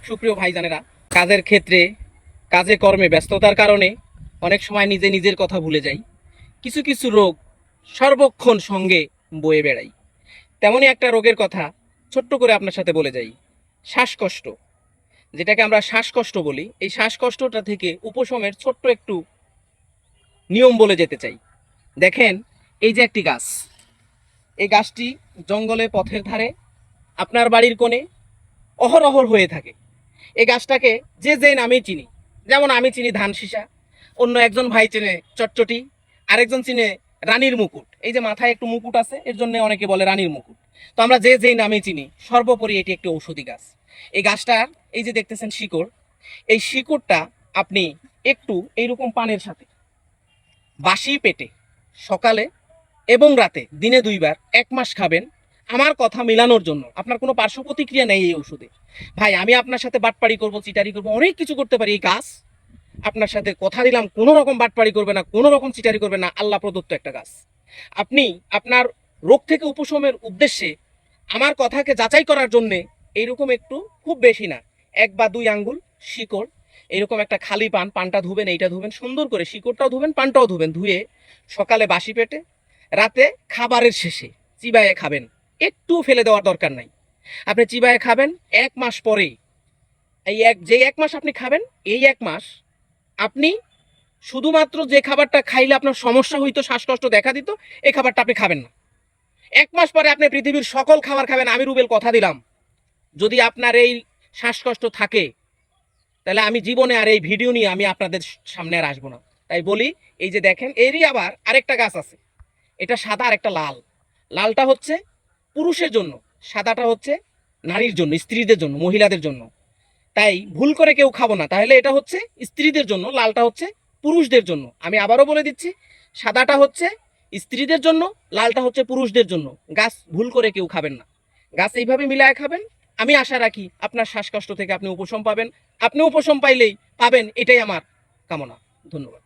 সুপ্রিয় ভাইজানেরা, কাজের ক্ষেত্রে কাজে কর্মে ব্যস্ততার কারণে অনেক সময় নিজে নিজের কথা ভুলে যাই। কিছু কিছু রোগ সর্বক্ষণ সঙ্গে বয়ে বেড়াই। তেমনই একটা রোগের কথা ছোট্ট করে আপনার সাথে বলে যাই। শ্বাসকষ্ট, যেটাকে আমরা শ্বাসকষ্ট বলি, এই শ্বাসকষ্টটা থেকে উপশমের ছোট্ট একটু নিয়ম বলে যেতে চাই। দেখেন, এই যে একটি গাছ, এই গাছটি জঙ্গলে পথের ধারে আপনার বাড়ির কোণে অহরহ হয়ে থাকে। এই গাছটাকে যে যে নামেই চিনি, যেমন আমি চিনি ধান সীসা, অন্য একজন ভাই চেনে চটচটি, আরেকজন চিনে রানীর মুকুট। এই যে মাথায় একটু মুকুট আছে, এর জন্য অনেকে বলে রানীর মুকুট। তো আমরা যে যেই নামে চিনি, সর্বোপরি এটি একটি ঔষধি গাছ। এই গাছটার এই যে দেখতেছেন শিকড়, এই শিকড়টা আপনি একটু এইরকম পানের সাথে বাসি পেটে সকালে এবং রাতে দিনে 2 বার 1 মাস খাবেন। আমার কথা মেলানোর জন্য, আপনার কোনো পার্শ্ব প্রতিক্রিয়া নেই এই ওষুধে। ভাই, আমি আপনার সাথে বাটপাড়ি করব, চিটারি করব, অনেক কিছু করতে পারি। এই গাছ আপনার সাথে কথা দিলাম কোনো রকম বাটপাড়ি করবে না, কোনো রকম চিটারি করবে না। আল্লাহ প্রদত্ত একটা গাছ। আপনি আপনার রোগ থেকে উপশমের উদ্দেশ্যে আমার কথাকে যাচাই করার জন্যে এইরকম একটু, খুব বেশি না, 1 বা 2 আঙ্গুল শিকড়, এরকম একটা খালি পানটা ধুবেন, এইটা ধুবেন সুন্দর করে, শিকড়টাও ধুবেন, পানটাও ধুবেন, ধুয়ে সকালে বাসি পেটে, রাতে খাবারের শেষে চিবায়ে খাবেন। একটু ফেলে দেওয়ার দরকার নাই। আপনি চিবায়ে খাবেন। 1 মাস পরে, যেই 1 মাস আপনি খাবেন, এই 1 মাস আপনি শুধুমাত্র যে খাবারটা খাইলে আপনার সমস্যা হইতো, শ্বাসকষ্ট দেখা দিত, এই খাবারটা আপনি খাবেন না। 1 মাস পরে আপনি পৃথিবীর সকল খাবার খাবেন। আমি রুবেল কথা দিলাম, যদি আপনার এই শ্বাসকষ্ট থাকে, তাহলে আমি জীবনে আর এই ভিডিও নিয়ে আমি আপনাদের সামনে আর আসবো না। তাই বলি, এই যে দেখেন, এরই আবার আরেকটা গাছ আছে, এটা সাদা আর একটা লাল। লালটা হচ্ছে পুরুষের জন্য, সাদাটা হচ্ছে নারীর জন্য, স্ত্রীদের জন্য, মহিলাদের জন্য। তাই ভুল করে কেউ খাবো না। তাহলে এটা হচ্ছে স্ত্রীদের জন্য, লালটা হচ্ছে পুরুষদের জন্য। আমি আবারও বলে দিচ্ছি, সাদাটা হচ্ছে স্ত্রীদের জন্য, লালটা হচ্ছে পুরুষদের জন্য। গাছ ভুল করে কেউ খাবেন না, গাছ এইভাবে মিলায় খাবেন। আমি আশা রাখি আপনার শ্বাসকষ্ট থেকে আপনি উপশম পাবেন। আপনি উপশম পাইলেই পাবেন, এটাই আমার কামনা। ধন্যবাদ।